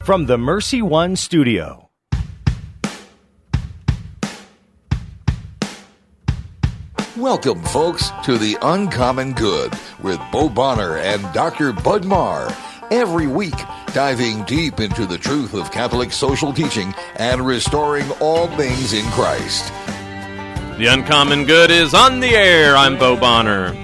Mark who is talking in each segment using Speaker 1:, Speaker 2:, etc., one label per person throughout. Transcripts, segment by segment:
Speaker 1: from the Mercy One studio.
Speaker 2: Welcome, folks, to The Uncommon Good with Bo Bonner and Dr. Bud Marr. Every week, diving deep into the truth of Catholic social teaching and restoring all things in Christ.
Speaker 3: The Uncommon Good is on the air. I'm Bo Bonner.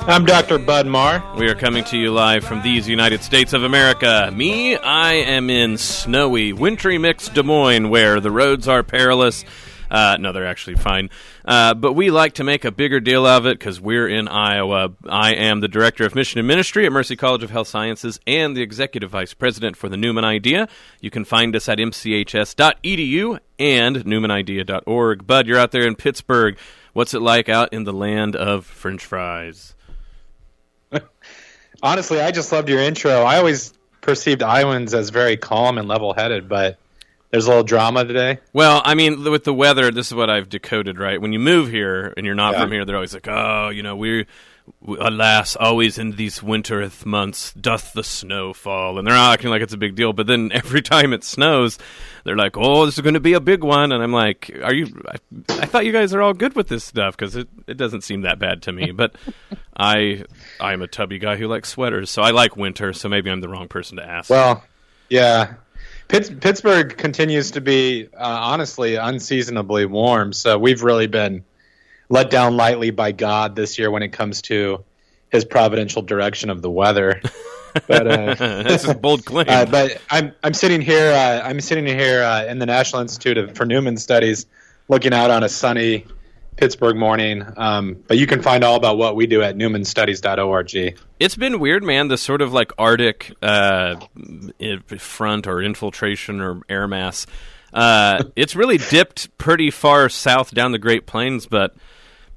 Speaker 4: I'm Dr. Bud Marr.
Speaker 3: We are coming to you live from these United States of America. I am in snowy, wintry mixed Des Moines, where the roads are perilous. No, they're actually fine. But we like to make a bigger deal of it because we're in Iowa. I am the Director of Mission and Ministry at Mercy College of Health Sciences and the Executive Vice President for the Newman Idea. You can find us at mchs.edu and newmanidea.org. Bud, you're out there in Pittsburgh. What's it like out in the land of French fries?
Speaker 4: Honestly, I just loved your intro. I always perceived Iowans as very calm and level-headed, but there's a little drama today.
Speaker 3: Well, I mean, with the weather, this is what I've decoded, right? When you move here and you're not from here, they're always like, oh, you know, we alas, always in these wintereth months doth the snow fall. And they're all acting like it's a big deal. But then every time it snows, they're like, oh, this is going to be a big one. And I'm like, I thought you guys are all good with this stuff because it doesn't seem that bad to me. But I'm a tubby guy who likes sweaters. So I like winter. So maybe I'm the wrong person to ask.
Speaker 4: Well, yeah. Pittsburgh continues to be, honestly, unseasonably warm. So we've really been let down lightly by God this year when it comes to his providential direction of the weather. But
Speaker 3: this is a bold claim.
Speaker 4: But I'm sitting here. I'm sitting here in the National Institute for Newman Studies, looking out on a sunny Pittsburgh morning. But you can find all about what we do at newmanstudies.org.
Speaker 3: It's been weird, man, this sort of like Arctic front or infiltration or air mass. It's really dipped pretty far south down the Great Plains, but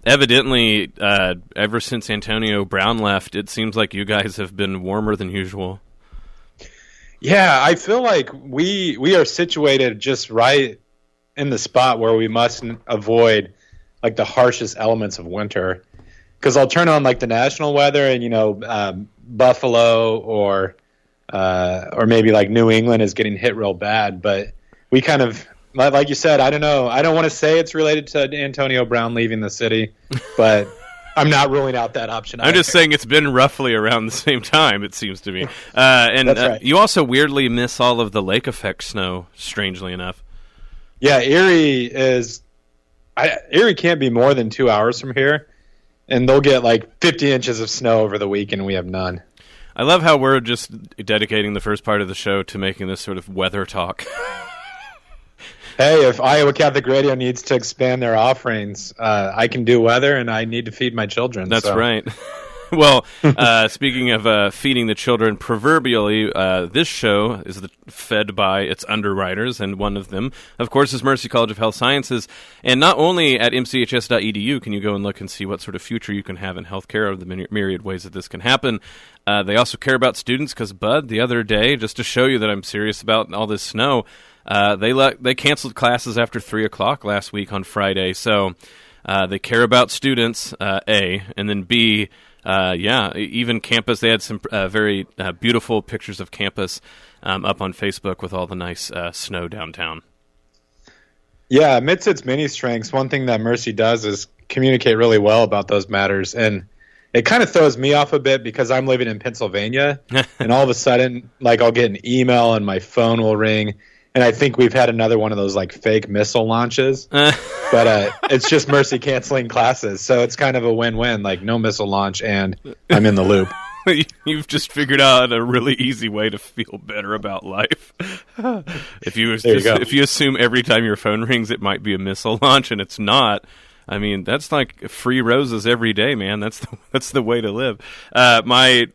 Speaker 3: evidently ever since Antonio Brown left, it seems like you guys have been warmer than usual.
Speaker 4: Yeah, I feel like we are situated just right in the spot where we must avoid like the harshest elements of winter, because I'll turn on like the national weather and, you know, Buffalo or maybe like New England is getting hit real bad. But we kind of, like you said, I don't know. I don't want to say it's related to Antonio Brown leaving the city, but I'm not ruling out that option either.
Speaker 3: I'm just saying it's been roughly around the same time, it seems to me. And
Speaker 4: That's right.
Speaker 3: You also weirdly miss all of the lake effect snow, strangely enough.
Speaker 4: Yeah, Erie can't be more than 2 hours from here, and they'll get like 50 inches of snow over the week, and we have none.
Speaker 3: I love how we're just dedicating the first part of the show to making this sort of weather talk.
Speaker 4: Hey, if Iowa Catholic Radio needs to expand their offerings, I can do weather, and I need to feed my children.
Speaker 3: That's right. Well, speaking of feeding the children, proverbially, this show is fed by its underwriters, and one of them, of course, is Mercy College of Health Sciences. And not only at mchs.edu can you go and look and see what sort of future you can have in healthcare, or the myriad ways that this can happen. They also care about students, because, Bud, the other day, just to show you that I'm serious about all this snow, they canceled classes after 3 o'clock last week on Friday. So they care about students, A, and then B, even campus. They had some very beautiful pictures of campus up on Facebook with all the nice snow downtown.
Speaker 4: Yeah, amidst its many strengths, one thing that Mercy does is communicate really well about those matters. And it kind of throws me off a bit because I'm living in Pennsylvania, and all of a sudden, like, I'll get an email and my phone will ring, and I think we've had another one of those like fake missile launches. But it's just Mercy canceling classes, so it's kind of a win-win. Like, no missile launch, and I'm in the loop.
Speaker 3: You've just figured out a really easy way to feel better about life. If you assume every time your phone rings it might be a missile launch, and it's not, I mean, that's like free roses every day, man. That's the way to live. My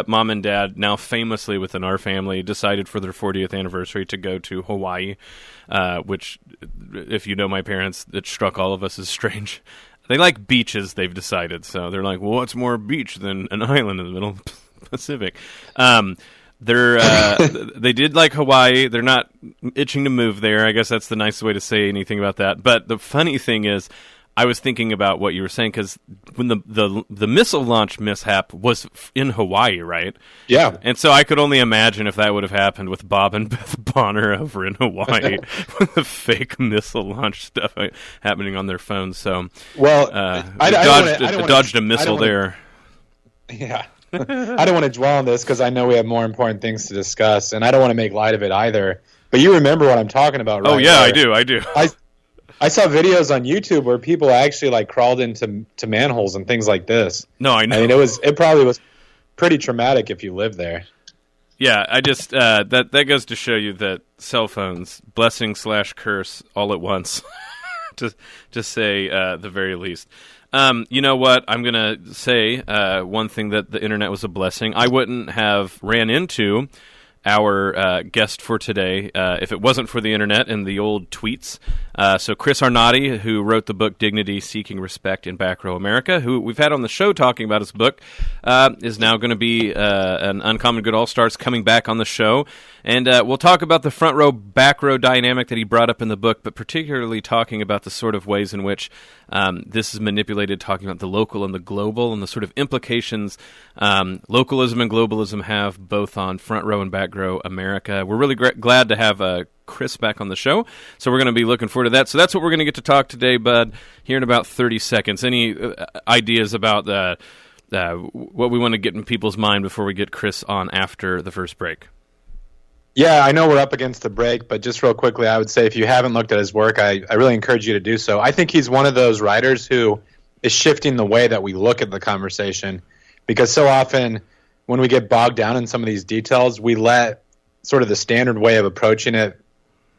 Speaker 3: mom and dad, now famously within our family, decided for their 40th anniversary to go to Hawaii, which, if you know my parents, it struck all of us as strange. They like beaches, they've decided. So they're like, well, what's more beach than an island in the middle of the Pacific? They did like Hawaii. They're not itching to move there. I guess that's the nicest way to say anything about that. But the funny thing is, I was thinking about what you were saying, because when the missile launch mishap was in Hawaii, right?
Speaker 4: Yeah.
Speaker 3: And so I could only imagine if that would have happened with Bob and Beth Bonner over in Hawaii with the fake missile launch stuff happening on their phones. So,
Speaker 4: well, I
Speaker 3: dodged a missile there.
Speaker 4: Yeah. I don't want to dwell on this because I know we have more important things to discuss, and I don't want to make light of it either. But you remember what I'm talking about, right?
Speaker 3: Oh, yeah, I do.
Speaker 4: I saw videos on YouTube where people actually like crawled into manholes and things like this.
Speaker 3: No, I know.
Speaker 4: I mean, it probably was pretty traumatic if you lived there.
Speaker 3: Yeah, I just that goes to show you that cell phones, blessing/curse all at once, to say the very least. You know what? I'm going to say one thing, that the internet was a blessing. I wouldn't have ran into our guest for today if it wasn't for the internet and the old tweets. So Chris Arnade, who wrote the book Dignity, Seeking Respect in Back Row America, who we've had on the show talking about his book, is now going to be an Uncommon Good All-Stars coming back on the show. And we'll talk about the front row, back row dynamic that he brought up in the book, but particularly talking about the sort of ways in which this is manipulated, talking about the local and the global and the sort of implications localism and globalism have both on front row and back row America. We're really glad to have Chris back on the show, so we're going to be looking forward to that. So that's what we're going to get to talk today, Bud, here in about 30 seconds. Any ideas about what we want to get in people's mind before we get Chris on after the first break?
Speaker 4: Yeah, I know we're up against the break, but just real quickly, I would say if you haven't looked at his work, I really encourage you to do so. I think he's one of those writers who is shifting the way that we look at the conversation, because so often when we get bogged down in some of these details, we let sort of the standard way of approaching it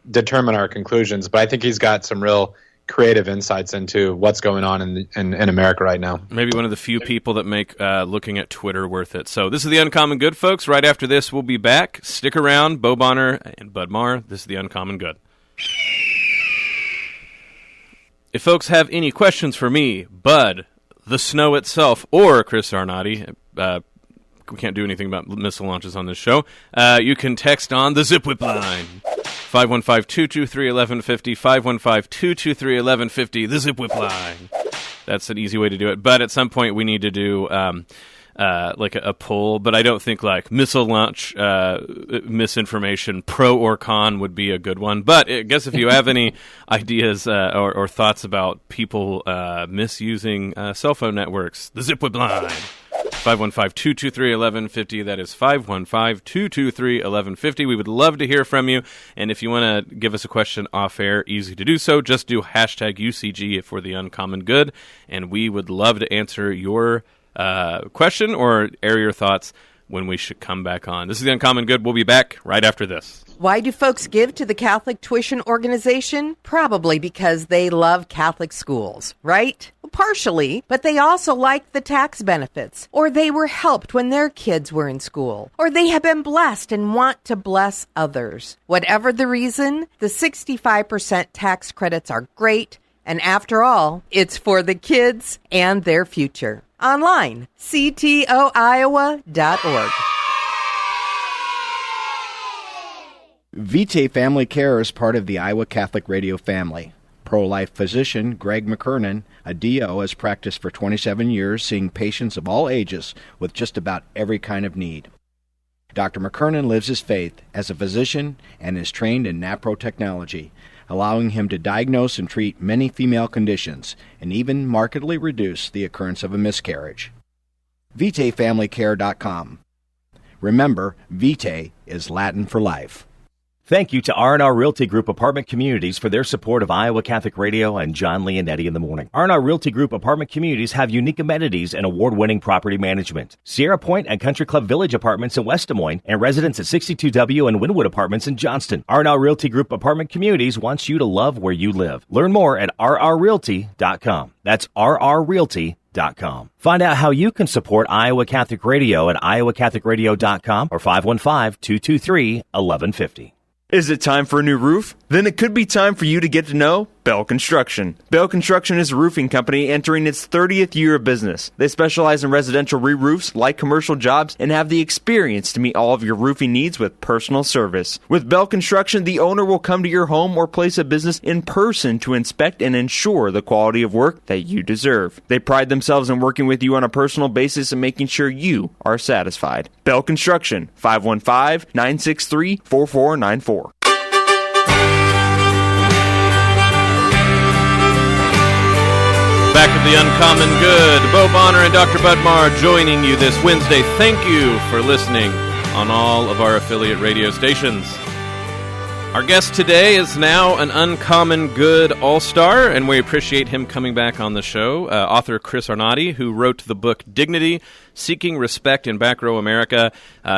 Speaker 4: determine our conclusions. But I think he's got some real creative insights into what's going on in America right now.
Speaker 3: Maybe one of the few people that make looking at Twitter worth it. So this is the Uncommon Good, folks. Right after this, we'll be back. Stick around. Bo Bonner and Bud Marr. This is the Uncommon Good. If folks have any questions for me, Bud, the snow itself, or Chris Arnade, we can't do anything about missile launches on this show, you can text on the ZipWhip line. 515-223-1150, 515-223-1150, the ZipWhip line. That's an easy way to do it. But at some point we need to do like a poll, but I don't think like missile launch misinformation, pro or con, would be a good one. But I guess if you have any ideas or thoughts about people misusing cell phone networks, the ZipWhip line. 515-223-1150. That is 515-223-1150. We would love to hear from you. And if you want to give us a question off air, easy to do so. Just do hashtag UCG for the Uncommon Good, and we would love to answer your question or air your thoughts when we should come back on. This is the Uncommon Good. We'll be back right after this.
Speaker 5: Why do folks give to the Catholic Tuition Organization? Probably because they love Catholic schools, right? Well, partially, but they also like the tax benefits, or they were helped when their kids were in school, or they have been blessed and want to bless others. Whatever the reason, the 65% tax credits are great, and after all, it's for the kids and their future. Online, ctoiowa.org.
Speaker 6: Vitae Family Care is part of the Iowa Catholic Radio family. Pro-life physician Greg McKernan, a DO, has practiced for 27 years, seeing patients of all ages with just about every kind of need. Dr. McKernan lives his faith as a physician and is trained in NAPRO technology, allowing him to diagnose and treat many female conditions and even markedly reduce the occurrence of a miscarriage. VitaeFamilyCare.com. Remember, Vitae is Latin for life.
Speaker 1: Thank you to R&R Realty Group Apartment Communities for their support of Iowa Catholic Radio and John Leonetti in the Morning. R&R Realty Group Apartment Communities have unique amenities and award-winning property management. Sierra Point and Country Club Village Apartments in West Des Moines and residents at 62W and Wynwood Apartments in Johnston. R&R Realty Group Apartment Communities wants you to love where you live. Learn more at rrrealty.com. That's rrrealty.com. Find out how you can support Iowa Catholic Radio at iowacatholicradio.com or 515-223-1150.
Speaker 7: Is it time for a new roof? Then it could be time for you to get to know Bell Construction. Bell Construction is a roofing company entering its 30th year of business. They specialize in residential re-roofs, light commercial jobs, and have the experience to meet all of your roofing needs with personal service. With Bell Construction, the owner will come to your home or place of business in person to inspect and ensure the quality of work that you deserve. They pride themselves in working with you on a personal basis and making sure you are satisfied. Bell Construction, 515-963-4494.
Speaker 3: Back at the Uncommon Good, Bo Bonner and Dr. Budmar joining you this Wednesday. Thank you for listening on all of our affiliate radio stations. Our guest today is now an Uncommon Good all-star, and we appreciate him coming back on the show. Author Chris Arnade, who wrote the book Dignity, Seeking Respect in Back Row America.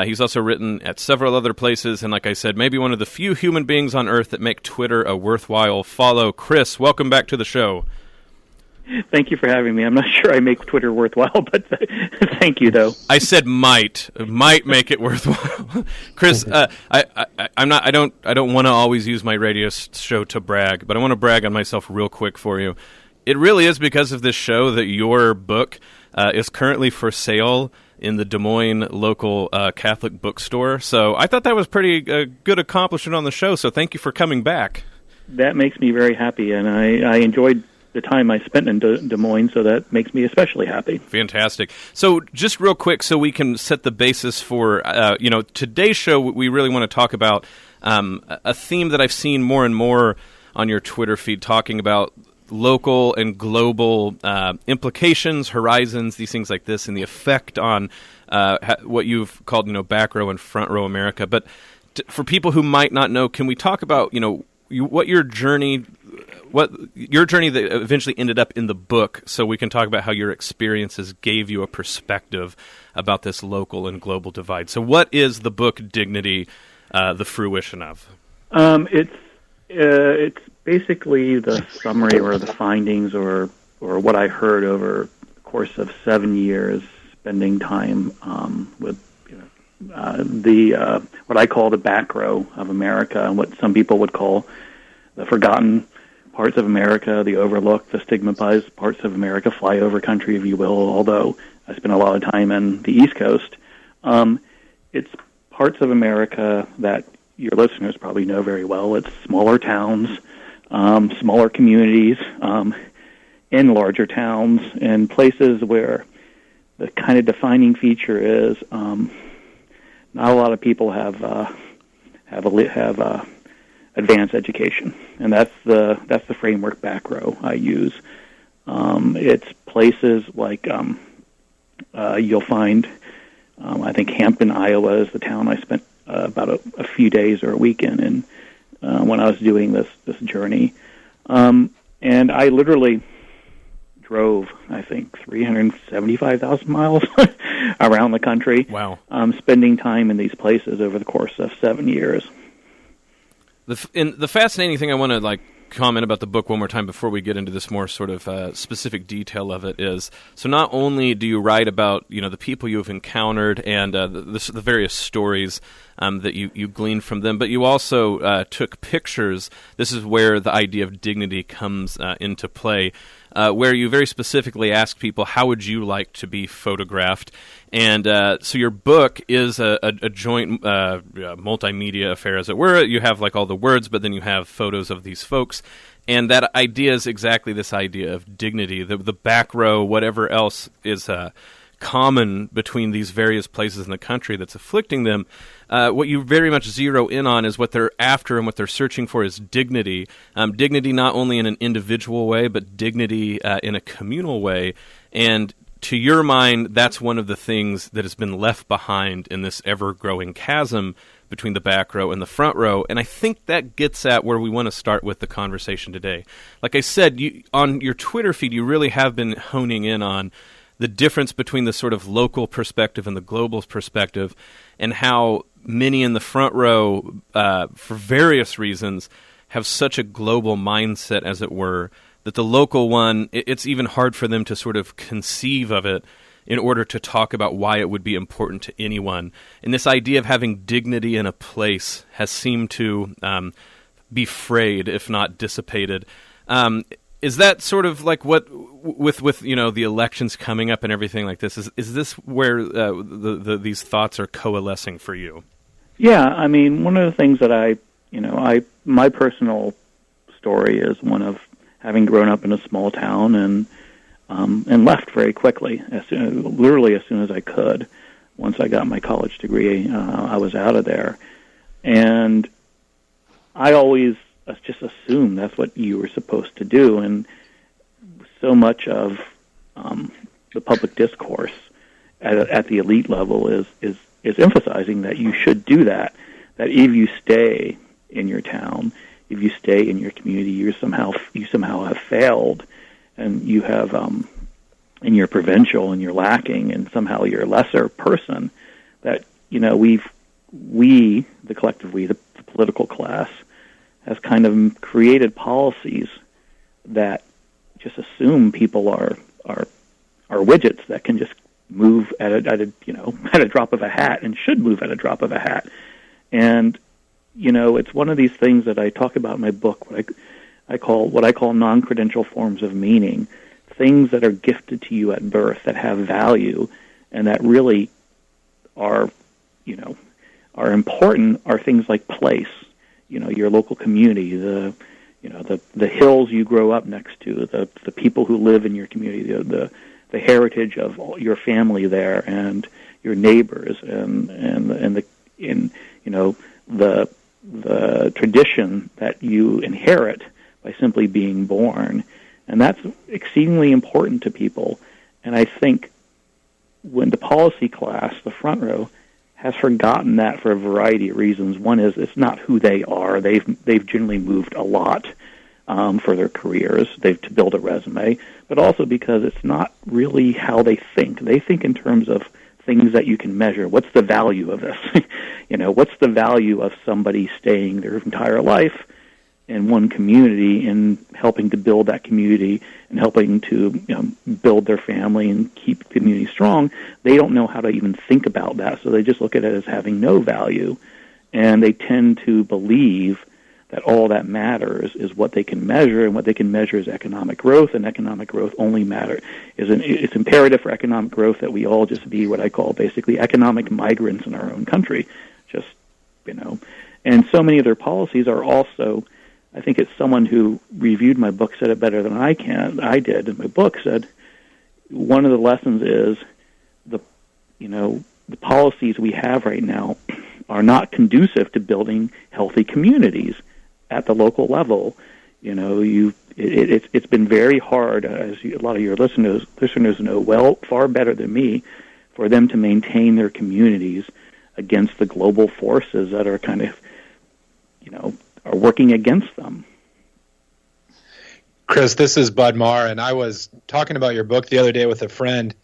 Speaker 3: He's also written at several other places, and like I said, maybe one of the few human beings on earth that make Twitter a worthwhile follow. Chris, welcome back to the show.
Speaker 8: Thank you for having me. I'm not sure I make Twitter worthwhile, but thank you, though.
Speaker 3: I said might make it worthwhile. Chris, I don't want to always use my radio show to brag, but I want to brag on myself real quick for you. It really is because of this show that your book is currently for sale in the Des Moines local Catholic bookstore. So I thought that was pretty good accomplishment on the show. So thank you for coming back.
Speaker 8: That makes me very happy, and I enjoyed the time I spent in Des Moines, so that makes me especially happy.
Speaker 3: Fantastic. So just real quick, so we can set the basis for, today's show, we really want to talk about a theme that I've seen more and more on your Twitter feed, talking about local and global implications, horizons, these things like this, and the effect on what you've called, back row and front row America. But for people who might not know, can we talk about, what your journey that eventually ended up in the book, so we can talk about how your experiences gave you a perspective about this local and global divide. So what is the book Dignity, the fruition of?
Speaker 8: It's basically the summary or the findings or what I heard over the course of 7 years spending time with what I call the back row of America, and what some people would call the forgotten parts of America, the overlooked, the stigmatized parts of America, flyover country, if you will, although I spent a lot of time in the East Coast. It's parts of America that your listeners probably know very well. It's smaller towns, smaller communities, in larger towns, and places where the kind of defining feature is not a lot of people have advanced education, and that's the framework back row I use. It's places like you'll find. I think Hampton, Iowa, is the town I spent about a few days or a weekend in when I was doing this journey, and I literally drove, I think, 375,000 miles around the country.
Speaker 3: Wow.
Speaker 8: Spending time in these places over the course of 7 years.
Speaker 3: The fascinating thing I want to comment about the book one more time before we get into this more sort of specific detail of it is, so not only do you write about the people you have encountered and the various stories that you gleaned from them, but you also took pictures. This is where the idea of dignity comes into play, where you very specifically ask people, how would you like to be photographed? And so your book is a joint multimedia affair, as it were. You have all the words, but then you have photos of these folks. And that idea is exactly this idea of dignity, the back row, whatever else is common between these various places in the country that's afflicting them. What you very much zero in on is what they're after, and what they're searching for is dignity. Dignity not only in an individual way, but dignity in a communal way. And to your mind, that's one of the things that has been left behind in this ever-growing chasm between the back row and the front row. And I think that gets at where we want to start with the conversation today. Like I said, on your Twitter feed, you really have been honing in on the difference between the sort of local perspective and the global perspective, and how many in the front row, for various reasons, have such a global mindset, as it were, that the local one, it's even hard for them to sort of conceive of it in order to talk about why it would be important to anyone. And this idea of having dignity in a place has seemed to be frayed, if not dissipated. Is that sort of like what with the elections coming up and everything like this? Is this where these thoughts are coalescing for you?
Speaker 8: Yeah, I mean, one of the things that my personal story is one of having grown up in a small town and left very quickly, literally as soon as I could. Once I got my college degree, I was out of there, and I always just assumed that's what you were supposed to do, and so much of the public discourse at the elite level is emphasizing that you should do that. That if you stay in your town, if you stay in your community, you somehow have failed, and you have and you're provincial and you're lacking, and somehow you're a lesser person. That the collective we, the political class, has kind of created policies that just assume people are widgets that can just move at a drop of a hat, and should move at a drop of a hat. And it's one of these things that I talk about in my book, what I call non-credential forms of meaning, things that are gifted to you at birth that have value and that really are important, are things like place, your local community, the hills you grow up next to, the people who live in your community, the heritage of your family there, and your neighbors, and the tradition that you inherit by simply being born. And that's exceedingly important to people. And I think when the policy class, the front row, has forgotten that for a variety of reasons. One is it's not who they are. They've generally moved a lot for their careers. They've to build a resume, but also because it's not really how they think. They think in terms of things that you can measure. What's the value of this? What's the value of somebody staying their entire life in one community and helping to build that community and helping to build their family and keep the community strong? They don't know how to even think about that, so they just look at it as having no value, and they tend to believe that all that matters is what they can measure, and what they can measure is economic growth, and economic growth only it's imperative for economic growth that we all just be what I call basically economic migrants in our own country, and so many of their policies are also, I think it's someone who reviewed my book said it better than I did in my book, said one of the lessons is the policies we have right now are not conducive to building healthy communities at the local level. It's been very hard, as a lot of your listeners know far better than me, for them to maintain their communities against the global forces that are kind of, are working against them.
Speaker 4: Chris, this is Bud Marr, and I was talking about your book the other day with a friend,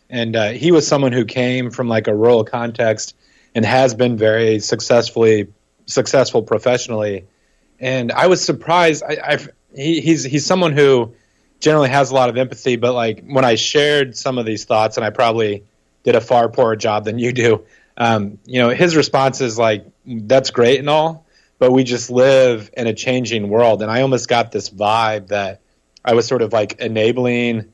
Speaker 4: and he was someone who came from like a rural context and has been very successful professionally. And I was surprised. He's someone who generally has a lot of empathy, but like when I shared some of these thoughts, and I probably did a far poorer job than you do, his response is like, "That's great and all, but we just live in a changing world." And I almost got this vibe that I was sort of like enabling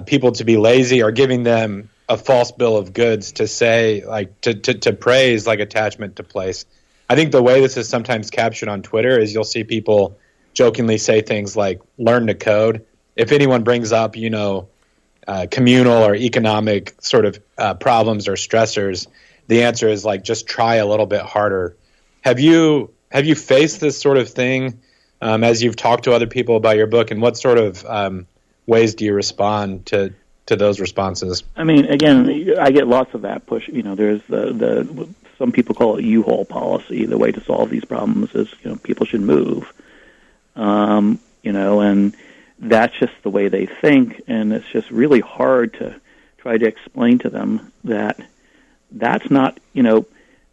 Speaker 4: people to be lazy, or giving them a false bill of goods to say, like, to praise like attachment to place. I think the way this is sometimes captured on Twitter is you'll see people jokingly say things like learn to code. If anyone brings up, communal or economic sort of problems or stressors, the answer is like, just try a little bit harder. Have you faced this sort of thing as you've talked to other people about your book, and what sort of ways do you respond to those responses? I mean,
Speaker 8: again, I get lots of that push. There's the some people call it U-Haul policy. The way to solve these problems is, people should move. And that's just the way they think, and it's just really hard to try to explain to them that that's not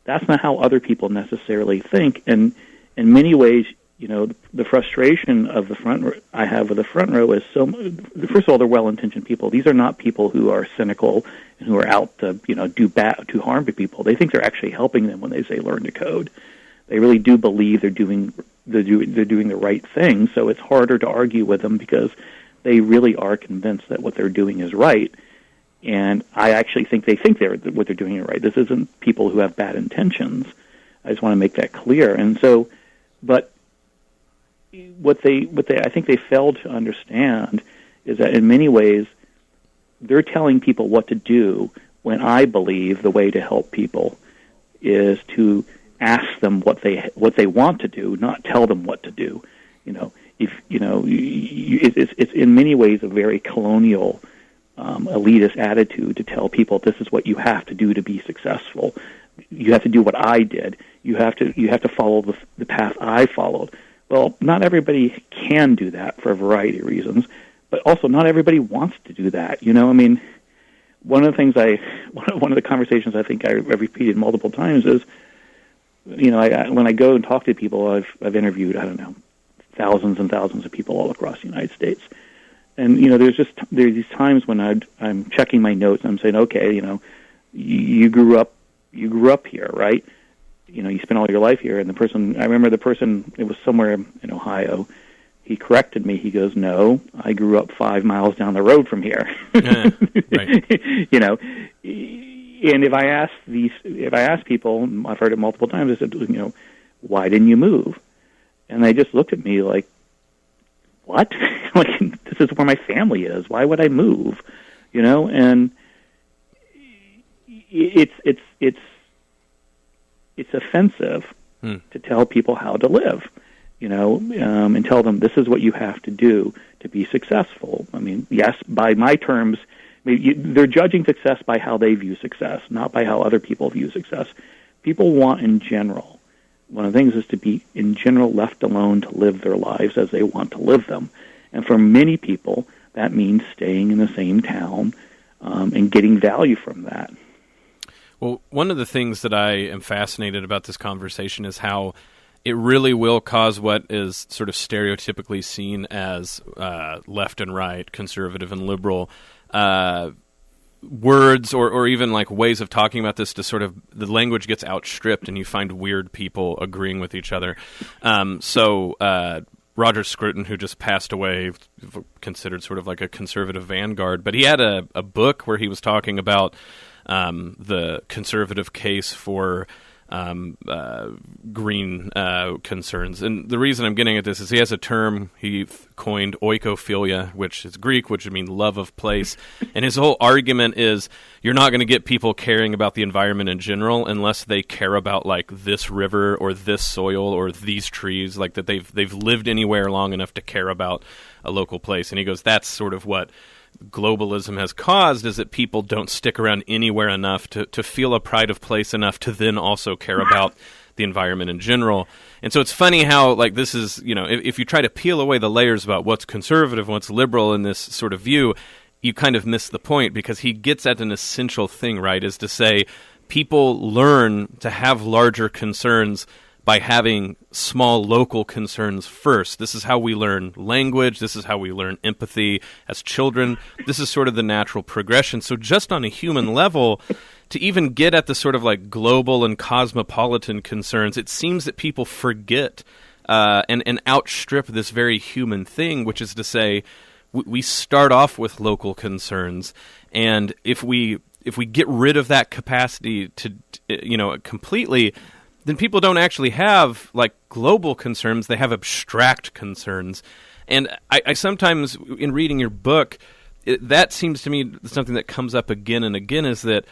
Speaker 8: how other people necessarily think. And in many ways, the frustration of I have with the front row is first of all, they're well-intentioned people. These are not people who are cynical and who are out to, to harm people. They think they're actually helping them when they say learn to code. They really do believe they're doing they're doing the right thing. So it's harder to argue with them because they really are convinced that what they're doing is right. And I actually think they think what they're doing is right. This isn't people who have bad intentions. I just want to make that clear. And so, but what I think they failed to understand is that in many ways they're telling people what to do, when I believe the way to help people is to ask them what they want to do, not tell them what to do. It's in many ways a very colonial, elitist attitude to tell people this is what you have to do to be successful. You have to do what I did. You have to follow the path I followed. Well, not everybody can do that for a variety of reasons, but also not everybody wants to do that. One of the things one of the conversations I think I've repeated multiple times is, when I go and talk to people, I've interviewed, I don't know, thousands and thousands of people all across the United States. And, there's these times when I'm checking my notes and I'm saying, okay, you grew up here, right? You spent all your life here. And I remember the person, it was somewhere in Ohio, he corrected me. He goes, no, I grew up 5 miles down the road from here.
Speaker 3: Right.
Speaker 8: And if I ask people, I've heard it multiple times, I said, why didn't you move? And they just looked at me like, what? Like, this is where my family is. Why would I move? And it's offensive to tell people how to live, and tell them this is what you have to do to be successful. I mean, yes, by my terms, they're judging success by how they view success, not by how other people view success. People want, in general, one of the things is to be, in general, left alone to live their lives as they want to live them. And for many people, that means staying in the same town and getting value from that.
Speaker 3: Well, one of the things that I am fascinated about this conversation is how it really will cause what is sort of stereotypically seen as left and right, conservative and liberal, words or even like ways of talking about this to sort of, the language gets outstripped and you find weird people agreeing with each other. Roger Scruton, who just passed away, considered sort of like a conservative vanguard, but he had a book where he was talking about the conservative case for green concerns. And the reason I'm getting at this is he has a term he coined, oikophilia, which is Greek, which would mean love of place. And his whole argument is you're not going to get people caring about the environment in general unless they care about like this river or this soil or these trees, like that they've lived anywhere long enough to care about a local place. And he goes, that's sort of what globalism has caused, is that people don't stick around anywhere enough to feel a pride of place enough to then also care about the environment in general. And so it's funny how, like, this is, if you try to peel away the layers about what's conservative, what's liberal in this sort of view, you kind of miss the point, because he gets at an essential thing, right, is to say people learn to have larger concerns by having small local concerns first. This is how we learn language. This is how we learn empathy as children. This is sort of the natural progression. So just on a human level, to even get at the sort of like global and cosmopolitan concerns, it seems that people forget and outstrip this very human thing, which is to say we start off with local concerns. And if we get rid of that capacity to, completely, then people don't actually have like global concerns, they have abstract concerns. And I sometimes, in reading your book, that seems to me something that comes up again and again, is that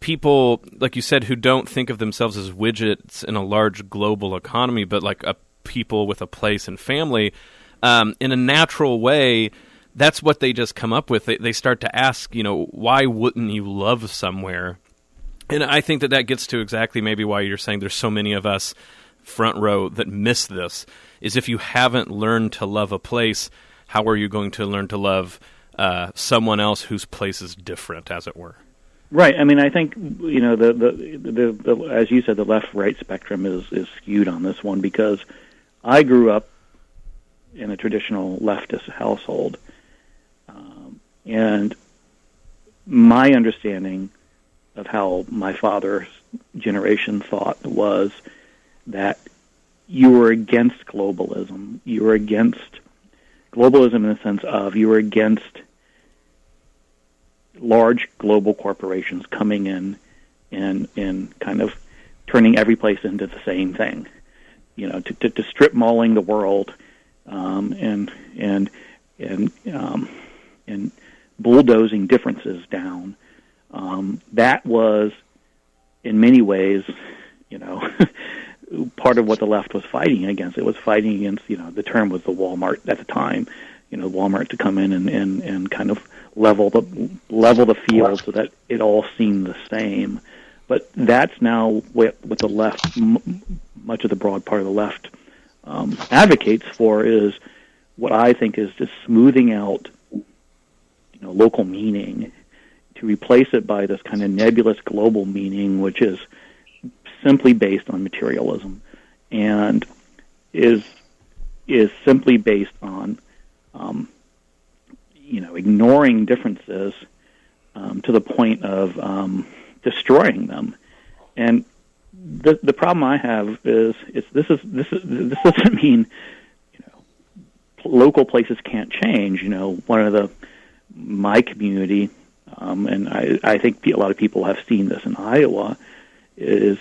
Speaker 3: people, like you said, who don't think of themselves as widgets in a large global economy, but like a people with a place and family, in a natural way, that's what they just come up with. They start to ask, why wouldn't you love somewhere? And I think that gets to exactly maybe why you're saying there's so many of us front row that miss this, is if you haven't learned to love a place, how are you going to learn to love someone else whose place is different, as it were?
Speaker 8: Right. I mean, I think, the as you said, the left-right spectrum is skewed on this one, because I grew up in a traditional leftist household, and my understanding of how my father's generation thought was that you were against globalism. You were against globalism in the sense of you were against large global corporations coming in and kind of turning every place into the same thing. To strip mauling the world, and bulldozing differences down. That was, in many ways, part of what the left was fighting against. It was fighting against, the term was the Walmart at the time, Walmart to come in and kind of level the field so that it all seemed the same. But that's now what the left, much of the broad part of the left, advocates for, is what I think is just smoothing out, local meaning, to replace it by this kind of nebulous global meaning, which is simply based on materialism and is simply based on ignoring differences to the point of destroying them. And the problem I have is this doesn't mean local places can't change. One of my community, and I think a lot of people have seen this in Iowa, is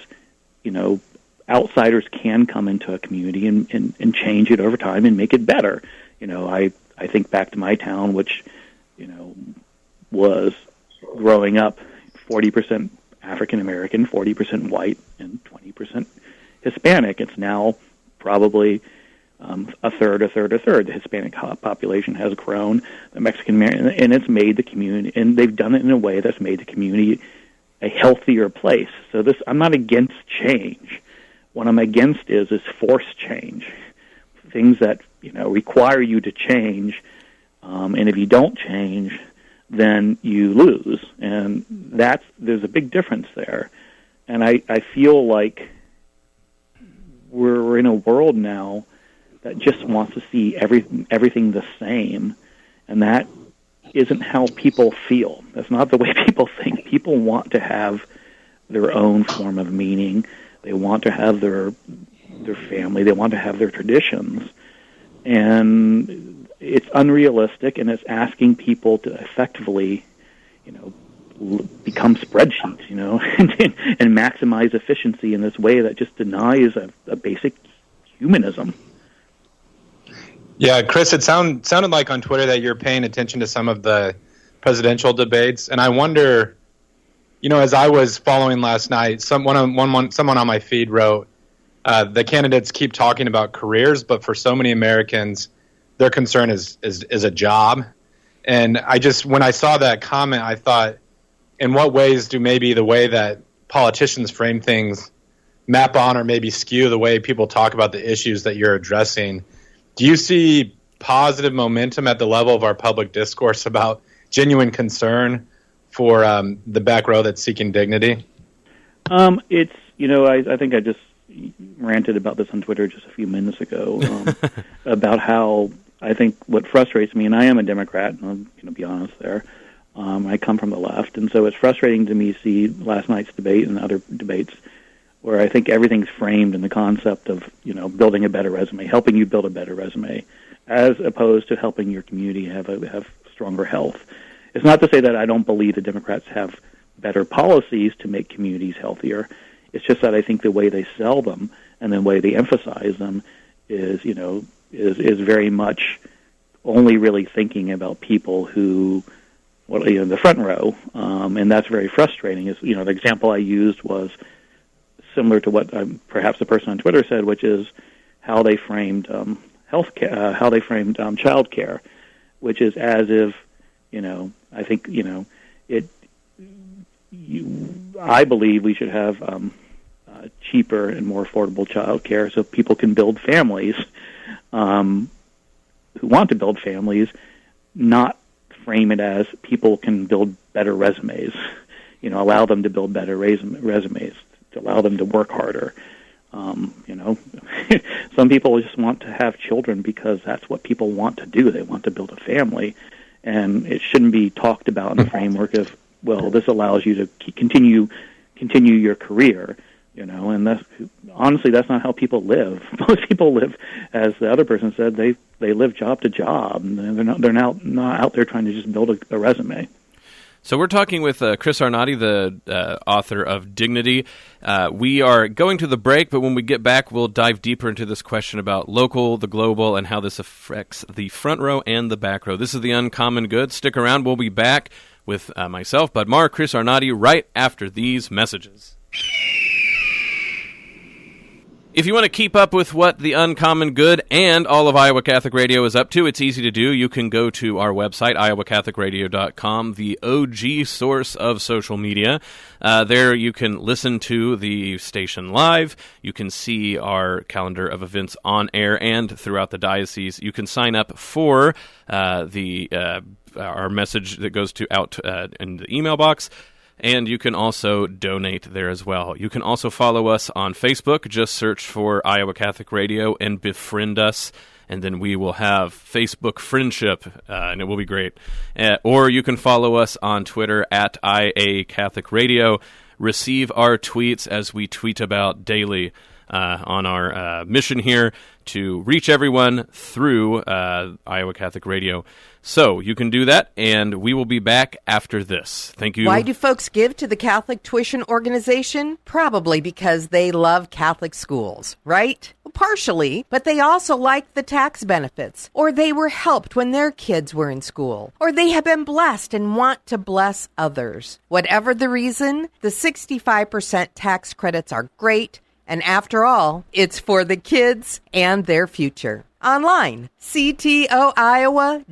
Speaker 8: outsiders can come into a community and change it over time and make it better. I think back to my town, which was growing up 40% African American, 40% white, and 20% Hispanic. It's now probably a third. The Hispanic population has grown. The Mexican, and it's made the community, and they've done it in a way that's made the community a healthier place. So I'm not against change. What I'm against is forced change, things that require you to change, and if you don't change, then you lose, and there's a big difference there. And I feel like we're in a world now that just wants to see everything the same, and that isn't how people feel. That's not the way people think. People want to have their own form of meaning. They want to have their family. They want to have their traditions, and it's unrealistic, and it's asking people to effectively, become spreadsheets, and maximize efficiency in this way that just denies a basic humanism.
Speaker 4: Yeah, Chris, it sounded like on Twitter that you're paying attention to some of the presidential debates, and I wonder, as I was following last night, someone on my feed wrote, the candidates keep talking about careers, but for so many Americans, their concern is a job. And when I saw that comment, I thought, in what ways do maybe the way that politicians frame things map on or maybe skew the way people talk about the issues that you're addressing? Do you see positive momentum at the level of our public discourse about genuine concern for the back row that's seeking dignity?
Speaker 8: It's, I think I just ranted about this on Twitter just a few minutes ago about how I think what frustrates me, and I am a Democrat, and I'm going to be honest there, I come from the left, and so it's frustrating to me to see last night's debate and other debates where I think everything's framed in the concept of, building a better resume, helping you build a better resume, as opposed to helping your community have stronger health. It's not to say that I don't believe the Democrats have better policies to make communities healthier. It's just that I think the way they sell them and the way they emphasize them is very much only really thinking about people who, the front row, and that's very frustrating. The example I used was similar to what perhaps the person on Twitter said, which is how they framed how they framed child care, which is as if, I think, I believe we should have cheaper and more affordable child care so people can build families who want to build families, not frame it as people can build better resumes, allow them to build better resumes, to allow them to work harder. Some people just want to have children because that's what people want to do. They want to build a family, and it shouldn't be talked about in the framework of, well, this allows you to continue your career. And honestly, that's not how people live. Most people live, as the other person said, they live job to job, and they're not out there trying to just build a resume.
Speaker 3: So we're talking with Chris Arnade, the author of Dignity. We are going to the break, but when we get back, we'll dive deeper into this question about local, the global, and how this affects the front row and the back row. This is The Uncommon Good. Stick around. We'll be back with myself, Bud Marr, Chris Arnade, right after these messages. If you want to keep up with what The Uncommon Good and all of Iowa Catholic Radio is up to, it's easy to do. You can go to our website, iowacatholicradio.com, the OG source of social media. There you can listen to the station live. You can see our calendar of events on air and throughout the diocese. You can sign up for our message that goes out in the email box. And you can also donate there as well. You can also follow us on Facebook. Just search for Iowa Catholic Radio and befriend us, and then we will have Facebook friendship, and it will be great. Or you can follow us on Twitter at IA Catholic Radio. Receive our tweets as we tweet about daily on our mission here to reach everyone through Iowa Catholic Radio. So you can do that, and we will be back after this. Thank you.
Speaker 5: Why do folks give to the Catholic Tuition Organization? Probably because they love Catholic schools, right? Well, partially, but they also like the tax benefits, or they were helped when their kids were in school, or they have been blessed and want to bless others. Whatever the reason, the 65% tax credits are great, and after all, it's for the kids and their future. Online, ctoiowa.org.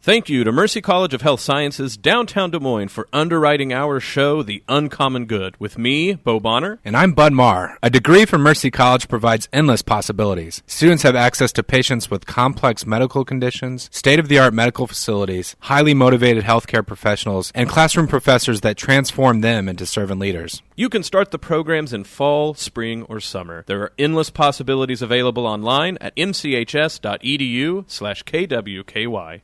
Speaker 3: Thank you to Mercy College of Health Sciences, downtown Des Moines, for underwriting our show, The Uncommon Good, with me, Bo Bonner.
Speaker 9: And I'm Bud Marr. A degree from Mercy College provides endless possibilities. Students have access to patients with complex medical conditions, state-of-the-art medical facilities, highly motivated healthcare professionals, and classroom professors that transform them into servant leaders.
Speaker 3: You can start the programs in fall, spring, or summer. There are endless possibilities available online at mchs.edu/kwky.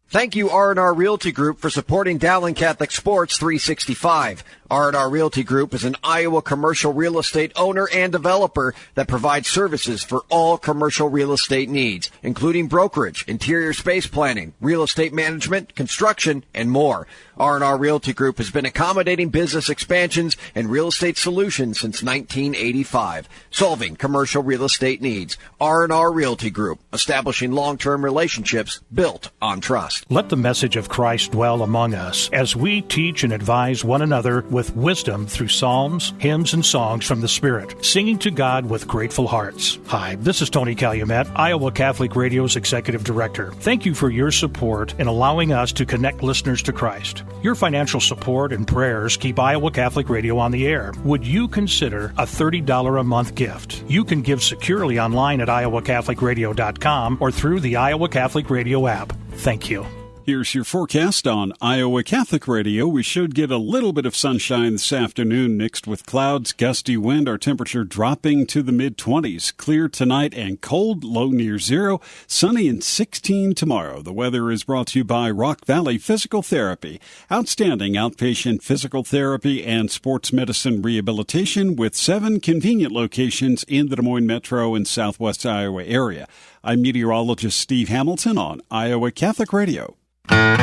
Speaker 10: Thank you, R&R Realty Group, for supporting Dowling Catholic Sports 365. R&R Realty Group is an Iowa commercial real estate owner and developer that provides services for all commercial real estate needs, including brokerage, interior space planning, real estate management, construction, and more. R&R Realty Group has been accommodating business expansions and real estate solutions since 1985, solving commercial real estate needs. R&R Realty Group, establishing long-term relationships built on trust.
Speaker 11: Let the message of Christ dwell among us as we teach and advise one another with wisdom through psalms, hymns, and songs from the Spirit, singing to God with grateful hearts. Hi, this is Tony Calumet, Iowa Catholic Radio's Executive Director. Thank you for your support in allowing us to connect listeners to Christ. Your financial support and prayers keep Iowa Catholic Radio on the air. Would you consider a $30 a month gift? You can give securely online at iowacatholicradio.com or through the Iowa Catholic Radio app. Thank you.
Speaker 12: Here's your forecast on Iowa Catholic Radio. We should get a little bit of sunshine this afternoon mixed with clouds, gusty wind, our temperature dropping to the mid-20s. Clear tonight and cold, low near zero, sunny and 16 tomorrow. The weather is brought to you by Rock Valley Physical Therapy. Outstanding outpatient physical therapy and sports medicine rehabilitation with 7 convenient locations in the Des Moines metro and southwest Iowa area. I'm meteorologist Steve Hamilton on Iowa Catholic Radio.
Speaker 3: Back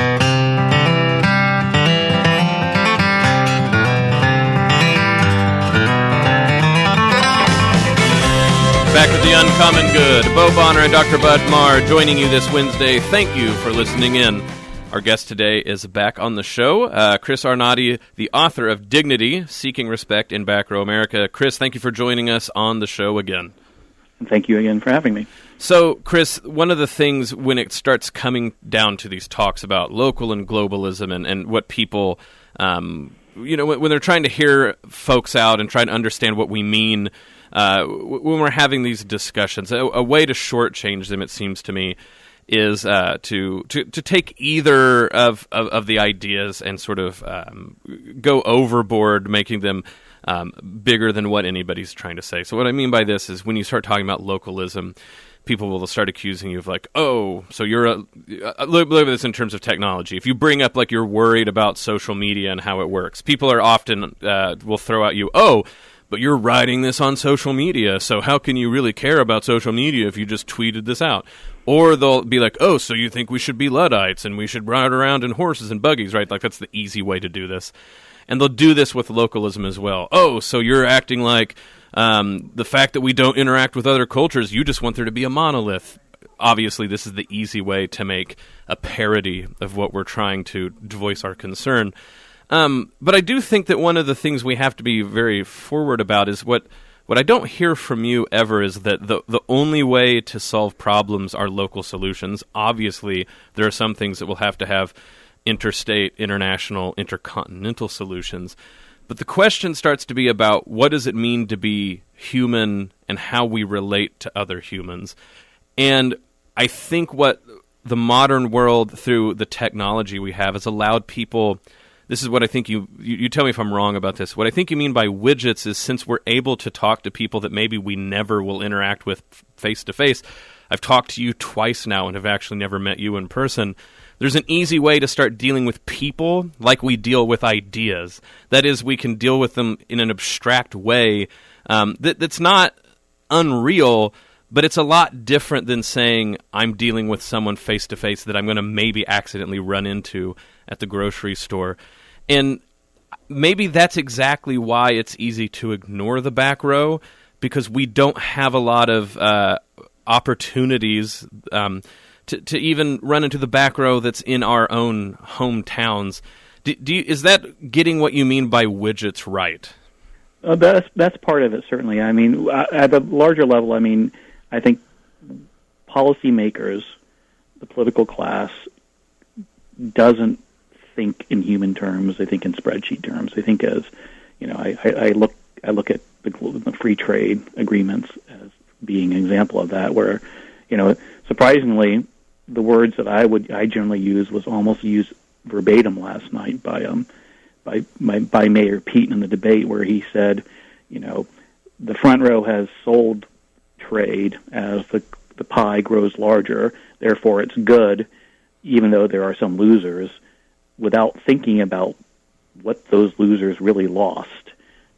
Speaker 3: with The Uncommon Good. Bo Bonner and Dr. Bud Marr joining you this Wednesday. Thank you for listening in. Our guest today is back on the show, Chris Arnade, the author of Dignity, Seeking Respect in Back Row America. Chris, thank you for joining us on the show again.
Speaker 8: And thank you again for having me.
Speaker 3: So, Chris, one of the things when it starts coming down to these talks about local and globalism and what people, when they're trying to hear folks out and try to understand what we mean when we're having these discussions, a way to shortchange them, it seems to me, is to take either of the ideas and sort of go overboard, making them bigger than what anybody's trying to say. So what I mean by this is when you start talking about localism, people will start accusing you of like, oh, so you're look at this in terms of technology. If you bring up like you're worried about social media and how it works, people are often will throw at you, oh, but you're writing this on social media, so how can you really care about social media if you just tweeted this out? Or they'll be like, oh, so you think we should be Luddites and we should ride around in horses and buggies, right? Like that's the easy way to do this. And they'll do this with localism as well. Oh, so you're acting like the fact that we don't interact with other cultures, you just want there to be a monolith. Obviously, this is the easy way to make a parody of what we're trying to voice our concern. But I do think that one of the things we have to be very forward about is what I don't hear from you ever is that the only way to solve problems are local solutions. Obviously, there are some things that will have to have interstate, international, intercontinental solutions. But the question starts to be about what does it mean to be human and how we relate to other humans. And I think what the modern world, through the technology we have, has allowed people... This is what I think you tell me if I'm wrong about this. What I think you mean by widgets is since we're able to talk to people that maybe we never will interact with face-to-face. I've talked to you twice now and have actually never met you in person. There's an easy way to start dealing with people like we deal with ideas. That is, we can deal with them in an abstract way that's not unreal, but it's a lot different than saying I'm dealing with someone face-to-face that I'm going to maybe accidentally run into at the grocery store. And maybe that's exactly why it's easy to ignore the back row, because we don't have a lot of opportunities to even run into the back row that's in our own hometowns. Is that getting what you mean by widgets right?
Speaker 8: That's part of it, certainly. I mean, at a larger level, I mean, I think policymakers, the political class, doesn't think in human terms. They think in spreadsheet terms. They think as, you know, I look at the free trade agreements as being an example of that, where, you know, surprisingly, the words that I generally use was almost used verbatim last night by Mayor Pete in the debate, where he said, you know, the front row has sold trade as the pie grows larger, therefore it's good, even though there are some losers, without thinking about what those losers really lost.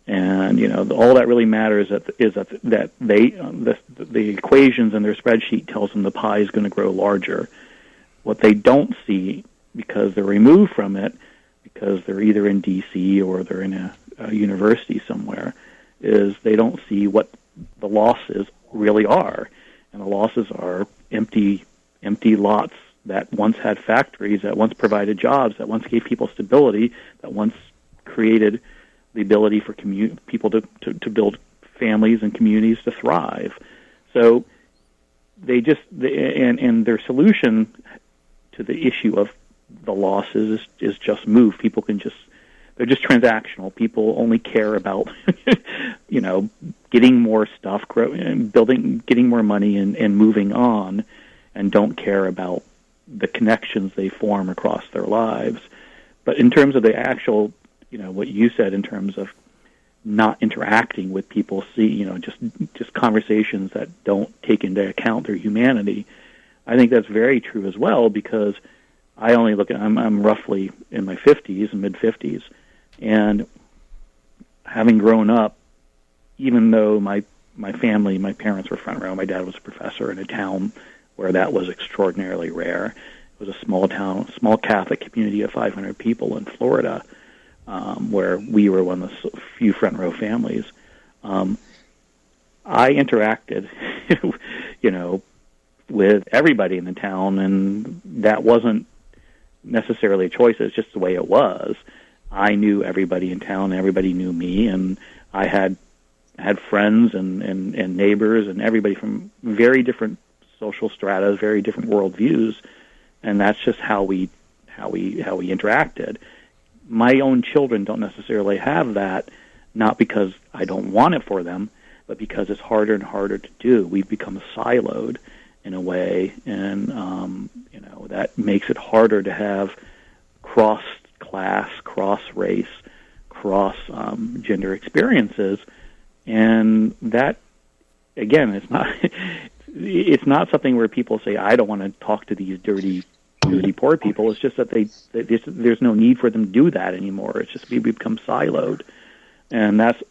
Speaker 8: And, you know, all that really matters is that the equations in their spreadsheet tells them the pie is going to grow larger. What they don't see, because they're removed from it, because they're either in D.C. or they're in a university somewhere, is they don't see what the losses really are. And the losses are empty lots that once had factories, that once provided jobs, that once gave people stability, that once created the ability for people to build families and communities to thrive. So and their solution to the issue of the losses is just move. People they're just transactional. People only care about, you know, getting more stuff, getting more money and moving on, and don't care about the connections they form across their lives. But in terms of the actual, you know, what you said in terms of not interacting with people, just conversations that don't take into account their humanity, I think that's very true as well, because I only look at, I'm roughly in my 50s, mid-50s, and having grown up, even though my family, my parents were front row, my dad was a professor in a town where that was extraordinarily rare. It was a small town, small Catholic community of 500 people in Florida, where we were one of the few front row families. I interacted, you know, with everybody in the town, and that wasn't necessarily a choice. It was just the way it was. I knew everybody in town, everybody knew me, and I had friends and neighbors and everybody from very different social strata, very different worldviews, and that's just how we interacted. My own children don't necessarily have that, not because I don't want it for them, but because it's harder and harder to do. We've become siloed in a way, and you know, that makes it harder to have cross-class, cross-race, across gender experiences, and that, again, it's not something where people say, I don't want to talk to these dirty poor people. It's just that there's no need for them to do that anymore. It's just we become siloed, and that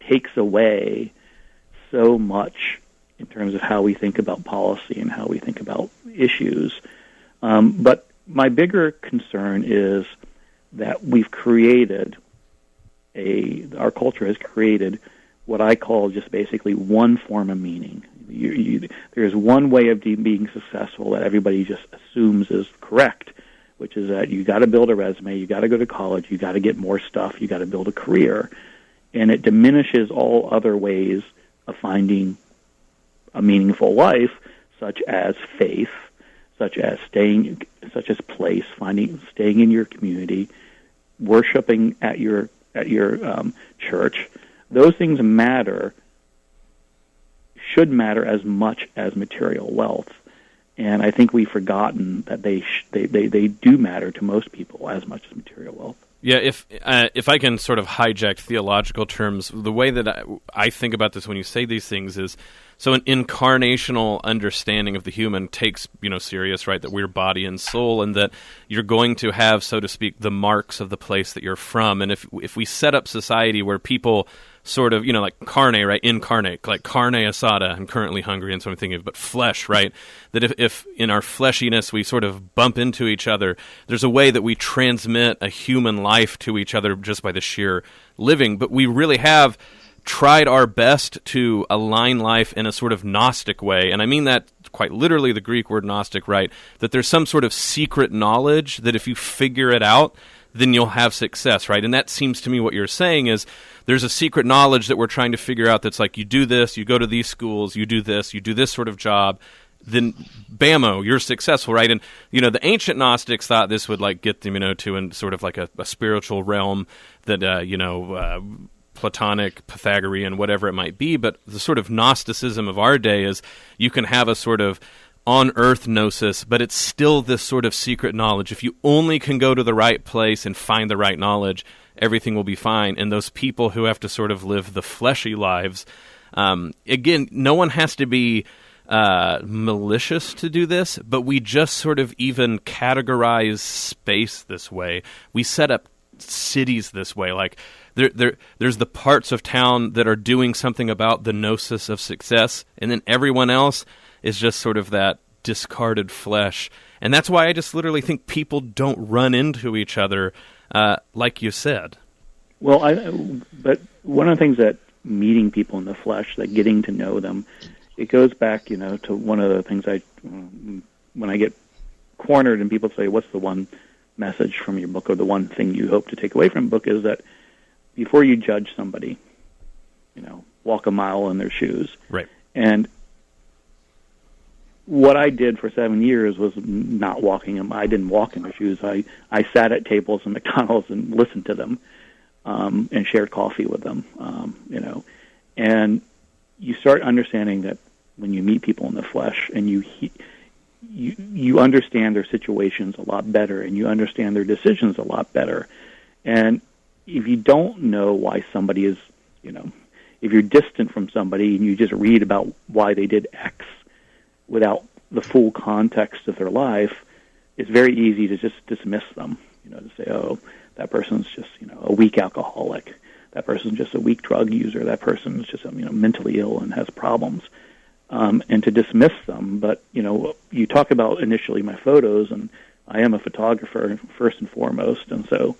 Speaker 8: takes away so much in terms of how we think about policy and how we think about issues. But my bigger concern is that our culture has created what I call just basically one form of meaning. There's one way of being successful that everybody just assumes is correct, which is that you got to build a resume, you got to go to college, you got to get more stuff, you got to build a career, and it diminishes all other ways of finding a meaningful life, such as faith, such as place, staying in your community, worshiping at your church. Those things should matter as much as material wealth, and I think we've forgotten that they do matter to most people as much as material wealth.
Speaker 3: Yeah, if I can sort of hijack theological terms, the way that I think about this when you say these things is, so an incarnational understanding of the human takes, serious, right, that we're body and soul, and that you're going to have, so to speak, the marks of the place that you're from. And if we set up society where people sort of, like carne, right, incarnate, like carne asada, I'm currently hungry, and so I'm thinking of, but flesh, right, that if in our fleshiness we sort of bump into each other, there's a way that we transmit a human life to each other just by the sheer living. But we really have tried our best to align life in a sort of Gnostic way, and I mean that quite literally, the Greek word Gnostic, right, that there's some sort of secret knowledge that if you figure it out, then you'll have success, right? And that seems to me what you're saying is there's a secret knowledge that we're trying to figure out that's like, you do this, you go to these schools, you do this sort of job, then bammo, you're successful, right? And, the ancient Gnostics thought this would like get them, to in sort of like a spiritual realm that, Platonic, Pythagorean, whatever it might be, but the sort of Gnosticism of our day is you can have a sort of on-earth gnosis, but it's still this sort of secret knowledge. If you only can go to the right place and find the right knowledge, everything will be fine. And those people who have to sort of live the fleshy lives, again, no one has to be malicious to do this, but we just sort of even categorize space this way. We set up cities this way, like there's the parts of town that are doing something about the gnosis of success, and then everyone else is just sort of that discarded flesh. And that's why I just literally think people don't run into each other, like you said.
Speaker 8: Well, but one of the things that meeting people in the flesh, that getting to know them, it goes back, to one of the things when I get cornered and people say, what's the one message from your book or the one thing you hope to take away from the book, is that before you judge somebody, walk a mile in their shoes.
Speaker 3: Right.
Speaker 8: And what I did for 7 years was not walking them. I didn't walk in their shoes. I sat at tables in McDonald's and listened to them, and shared coffee with them, And you start understanding that when you meet people in the flesh and you understand their situations a lot better, and you understand their decisions a lot better. And if you don't know why somebody is, if you're distant from somebody and you just read about why they did X without the full context of their life, it's very easy to just dismiss them, to say, oh, that person's just, a weak alcoholic. That person's just a weak drug user. That person's just, mentally ill and has problems. And to dismiss them. But, you talk about initially my photos, and I am a photographer first and foremost. And so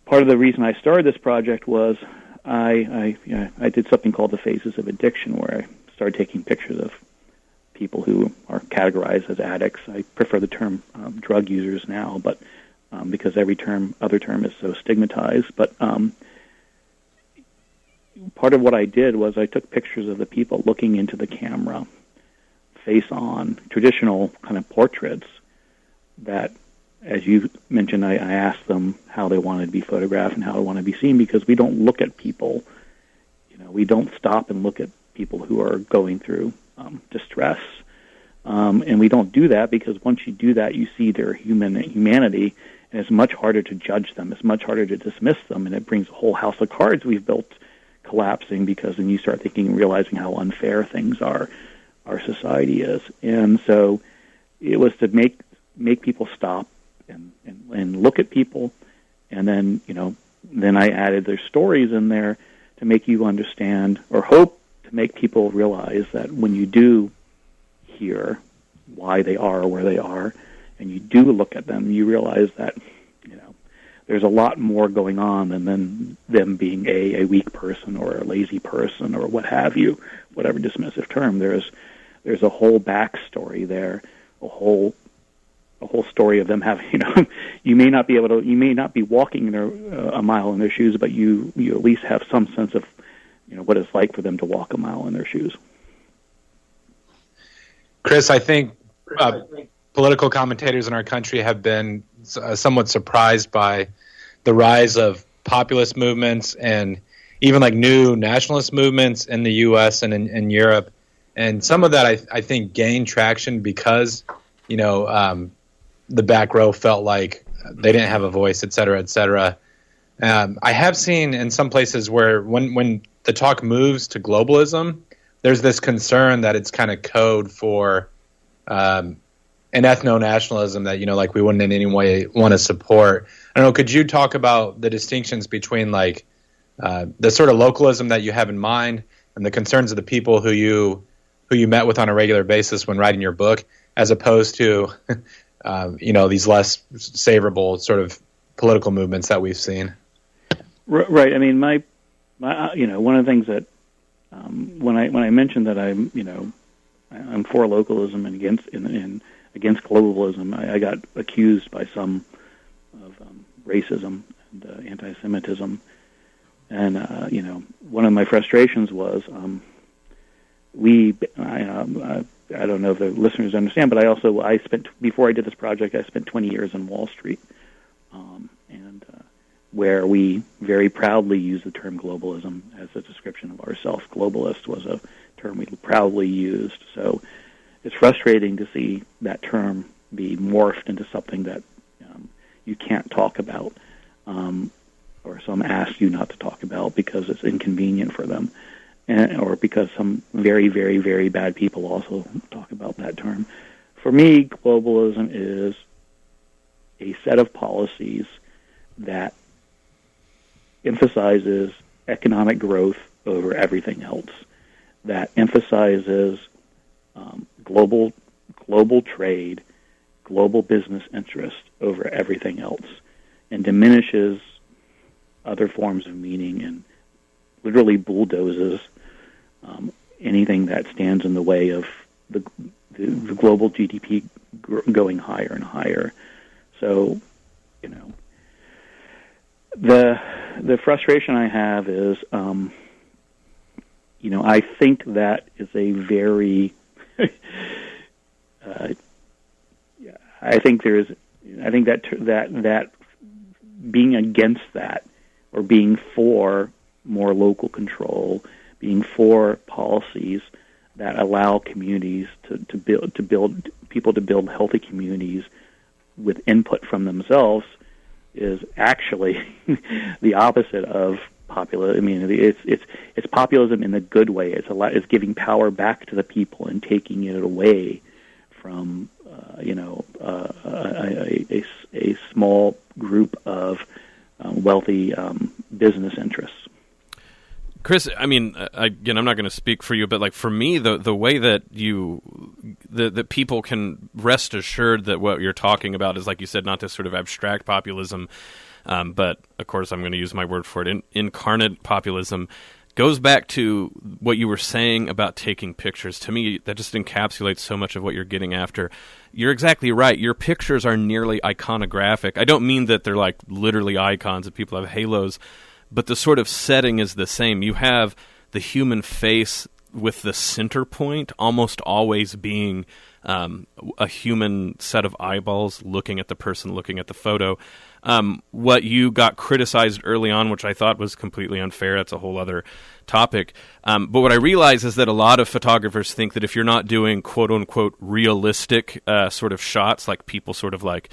Speaker 8: part of the reason I started this project was I did something called the Phases of Addiction, where I started taking pictures of people who are categorized as addicts. I prefer the term drug users now, but because every other term is so stigmatized. But part of what I did was I took pictures of the people looking into the camera, face on, traditional kind of portraits that, as you mentioned, I asked them how they wanted to be photographed and how they want to be seen, because we don't look at people, we don't stop and look at people who are going through distress. And we don't do that because once you do that, you see their humanity, And it's much harder to judge them. It's much harder to dismiss them, and it brings a whole house of cards we've built collapsing, because then you start thinking and realizing how unfair things are, our society is. And so it was to make people stop and look at people, and then, then I added their stories in there to make you understand, or hope to make people realize that when you do hear why they are where they are, and you do look at them, you realize that there's a lot more going on than them being a weak person or a lazy person or what have you, whatever dismissive term. There's a whole backstory there, a whole story of them having, you may not be walking a mile in their shoes, but you at least have some sense of, what it's like for them to walk a mile in their shoes.
Speaker 4: Chris, I think political commentators in our country have been somewhat surprised by the rise of populist movements and even like new nationalist movements in the U.S. and in Europe. And some of that, I think, gained traction because, the back row felt like they didn't have a voice, et cetera, et cetera. I have seen in some places where when the talk moves to globalism, there's this concern that it's kind of code for an ethno-nationalism that, like we wouldn't in any way want to support. I don't know, could you talk about the distinctions between like the sort of localism that you have in mind and the concerns of the people who you met with on a regular basis when writing your book, as opposed to, these less savorable sort of political movements that we've seen?
Speaker 8: Right. I mean, my one of the things that when I mentioned that I'm for localism and against globalism, I got accused by some of racism and anti-Semitism, and one of my frustrations was I don't know if the listeners understand, but I spent, before I did this project, I spent 20 years in Wall Street, and where we very proudly use the term globalism as a description of ourselves. Globalist was a term we proudly used. So it's frustrating to see that term be morphed into something that you can't talk about, or some ask you not to talk about because it's inconvenient for them, or because some very, very, very bad people also talk about that term. For me, globalism is a set of policies that emphasizes economic growth over everything else, that emphasizes global trade, global business interest over everything else, and diminishes other forms of meaning and literally bulldozes anything that stands in the way of the global GDP going higher and higher. So, the frustration I have is, I think that is a very, I think that being against that, or being for more local control, being for policies that allow communities to build people to build healthy communities with input from themselves, is actually the opposite of populism. I mean, it's populism in the good way. It's giving power back to the people and taking it away from a small group of wealthy business interests.
Speaker 3: Chris, I mean, again, I'm not going to speak for you, but like for me, the way that that people can rest assured that what you're talking about is, like you said, not this sort of abstract populism, but of course I'm going to use my word for it, incarnate populism, goes back to what you were saying about taking pictures. To me, that just encapsulates so much of what you're getting after. You're exactly right. Your pictures are nearly iconographic. I don't mean that they're like literally icons that people have halos, but the sort of setting is the same. You have the human face with the center point almost always being a human set of eyeballs looking at the person, looking at the photo. what you got criticized early on, which I thought was completely unfair. That's a whole other topic. But what I realize is that a lot of photographers think that if you're not doing quote-unquote realistic sort of shots, like people sort of like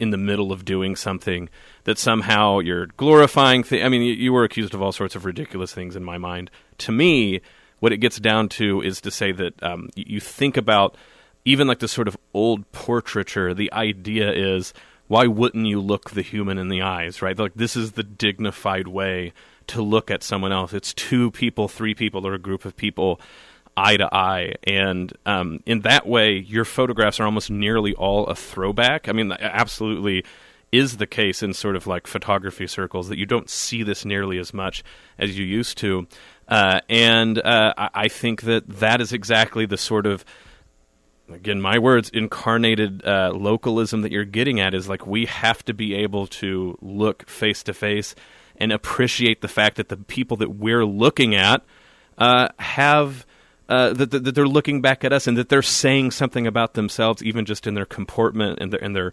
Speaker 3: in the middle of doing something, that somehow you're glorifying things. I mean, you were accused of all sorts of ridiculous things in my mind. To me, what it gets down to is to say that you think about even like this sort of old portraiture, the idea is, why wouldn't you look the human in the eyes, right? Like, this is the dignified way to look at someone else. It's two people, three people, or a group of people eye to eye. And in that way, your photographs are almost nearly all a throwback. I mean, that absolutely is the case in sort of like photography circles, that you don't see this nearly as much as you used to. And I think that is exactly the sort of, again, my words, incarnated localism that you're getting at, is like, we have to be able to look face to face and appreciate the fact that the people that we're looking at have that they're looking back at us, and that they're saying something about themselves, even just in their comportment and their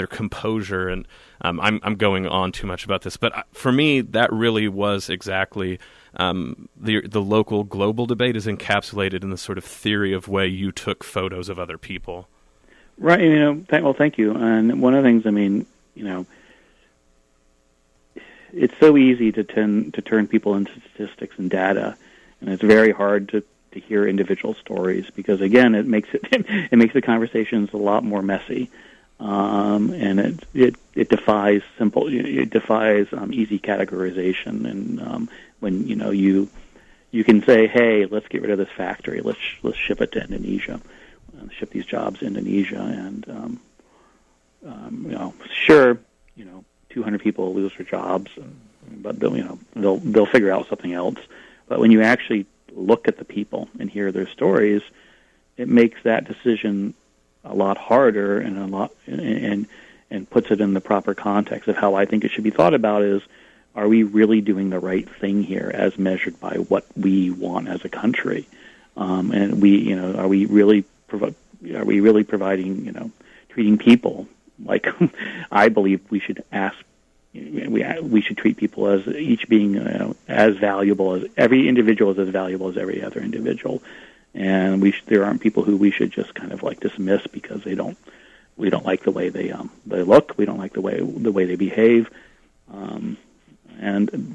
Speaker 3: composure. And I'm going on too much about this, but for me, that really was exactly the local global debate is encapsulated in the sort of theory of way you took photos of other people.
Speaker 8: Right. Thank you. And one of the things, I mean, it's so easy to turn people into statistics and data, and it's very hard to hear individual stories, because again, it makes the conversations a lot more messy, and it defies easy categorization. And when you can say, hey, let's get rid of this factory, let's ship it to Indonesia, ship these jobs to Indonesia, and sure, 200 people will lose their jobs, but they'll figure out something else. But when you actually look at the people and hear their stories, it makes that decision a lot harder, and puts it in the proper context of how I think it should be thought about. Is, are we really doing the right thing here as measured by what we want as a country? And are we really providing, treating people like I believe we should ask. We should treat people as each being as valuable as every individual is as valuable as every other individual, and there aren't people who we should just kind of like dismiss because we don't like the way they look, we don't like the way they behave, and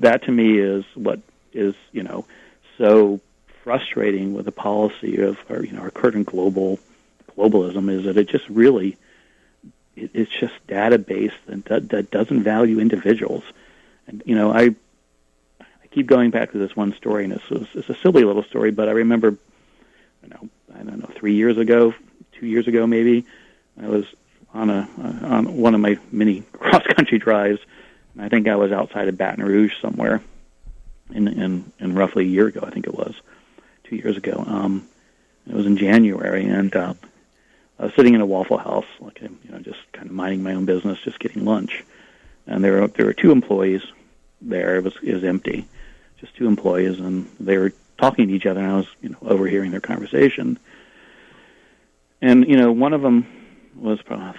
Speaker 8: that to me is what is so frustrating with the policy of our current globalism, is that it just really. It's just data-based that doesn't value individuals. And, I keep going back to this one story, and it's a silly little story, but I remember, I don't know, 3 years ago, 2 years ago maybe, I was on one of my many cross-country drives, and I think I was outside of Baton Rouge somewhere in roughly a year ago, I think it was, 2 years ago. It was in January, and I was sitting in a Waffle House, just kind of minding my own business, just getting lunch. And there were two employees there. It was empty, just two employees, and they were talking to each other, and I was overhearing their conversation. And one of them was probably a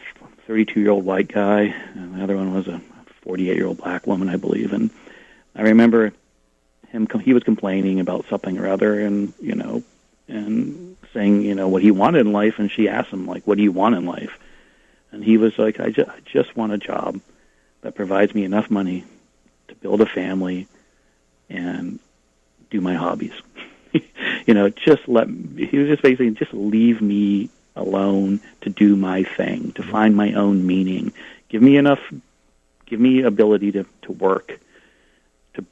Speaker 8: 32-year-old white guy, and the other one was a 48-year-old black woman, I believe. And I remember he was complaining about something or other, and saying, what he wanted in life, and she asked him, what do you want in life? And he was like, I just want a job that provides me enough money to build a family and do my hobbies. He was just basically, just leave me alone to do my thing, to find my own meaning. Give me ability to work, to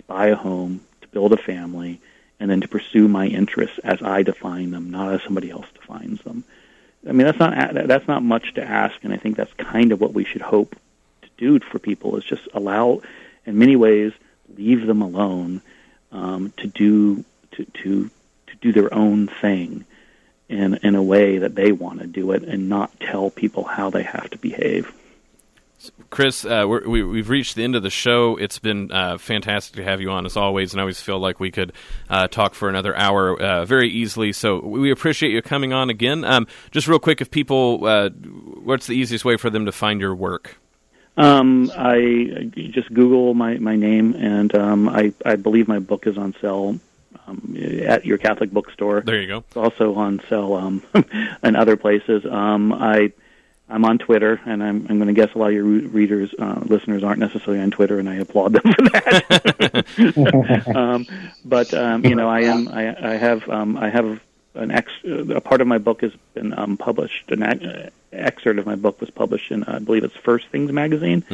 Speaker 8: buy a home, to build a family, and then to pursue my interests as I define them, not as somebody else defines them. I mean, that's not much to ask, and I think that's kind of what we should hope to do for people, is just allow, in many ways, leave them alone to do their own thing in a way that they want to do it, and not tell people how they have to behave.
Speaker 3: Chris, we've reached the end of the show. It's been fantastic to have you on, as always, and I always feel like we could talk for another hour very easily. So we appreciate you coming on again. Just real quick, if people, what's the easiest way for them to find your work?
Speaker 8: I just Google my name, and I believe my book is on sale at your Catholic bookstore.
Speaker 3: There you go.
Speaker 8: It's also on sale in other places. I'm on Twitter, and I'm going to guess a lot of your listeners aren't necessarily on Twitter, and I applaud them for that. I have a part of my book has been published. An excerpt of my book was published in, I believe it's First Things magazine,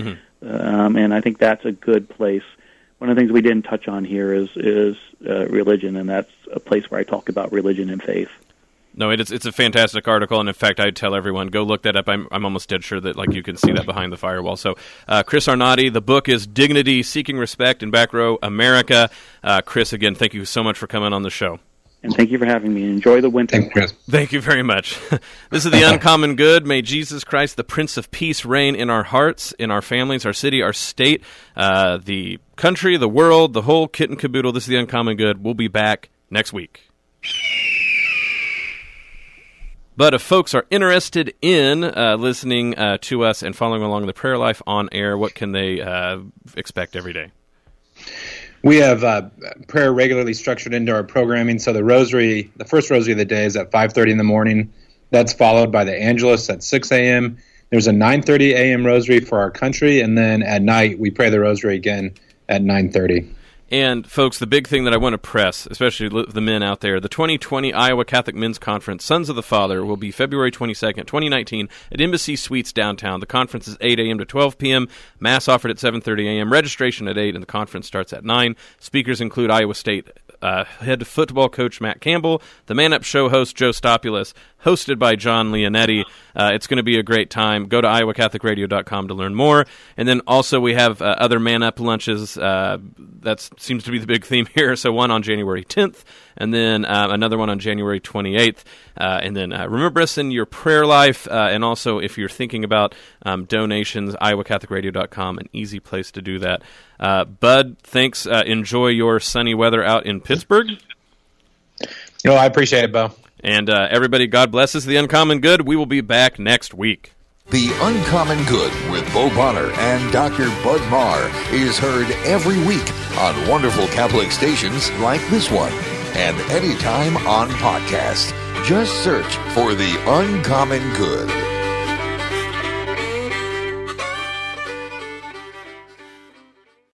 Speaker 8: and I think that's a good place. One of the things we didn't touch on here is religion, and that's a place where I talk about religion and faith.
Speaker 3: No, it's a fantastic article, and in fact, I'd tell everyone, go look that up. I'm almost dead sure that you can see that behind the firewall. So, Chris Arnade, the book is Dignity, Seeking Respect in Back Row America. Chris, again, thank you so much for coming on the show.
Speaker 8: And thank you for having me. Enjoy the winter.
Speaker 4: Thank you, Chris.
Speaker 3: Thank you very much. This is The Uncommon Good. May Jesus Christ, the Prince of Peace, reign in our hearts, in our families, our city, our state, the country, the world, the whole kit and caboodle. This is The Uncommon Good. We'll be back next week. But if folks are interested in listening to us and following along the prayer life on air, what can they expect every day?
Speaker 4: We have prayer regularly structured into our programming. So the first rosary of the day is at 5:30 in the morning. That's followed by the Angelus at 6 a.m. There's a 9:30 a.m. rosary for our country, and then at night we pray the rosary again at 9:30.
Speaker 3: And, folks, the big thing that I want to press, especially the men out there, the 2020 Iowa Catholic Men's Conference, Sons of the Father, will be February 22nd, 2019, at Embassy Suites downtown. The conference is 8 a.m. to 12 p.m., Mass offered at 7:30 a.m., registration at 8, and the conference starts at 9. Speakers include Iowa State head football coach Matt Campbell, the Man Up Show host Joe Stopulus, hosted by John Leonetti. It's going to be a great time. Go to iowacatholicradio.com to learn more. And then also we have other Man Up lunches. That seems to be the big theme here. So one on January 10th, and then another one on January 28th. And then remember us in your prayer life. And also, if you're thinking about donations, iowacatholicradio.com, an easy place to do that. Bud, thanks. Enjoy your sunny weather out in Pittsburgh.
Speaker 4: I appreciate it, Bo.
Speaker 3: And everybody, God bless us. The Uncommon Good. We will be back next week.
Speaker 2: The Uncommon Good with Bo Bonner and Dr. Bud Marr is heard every week on wonderful Catholic stations like this one, and anytime on podcast. Just search for The Uncommon Good.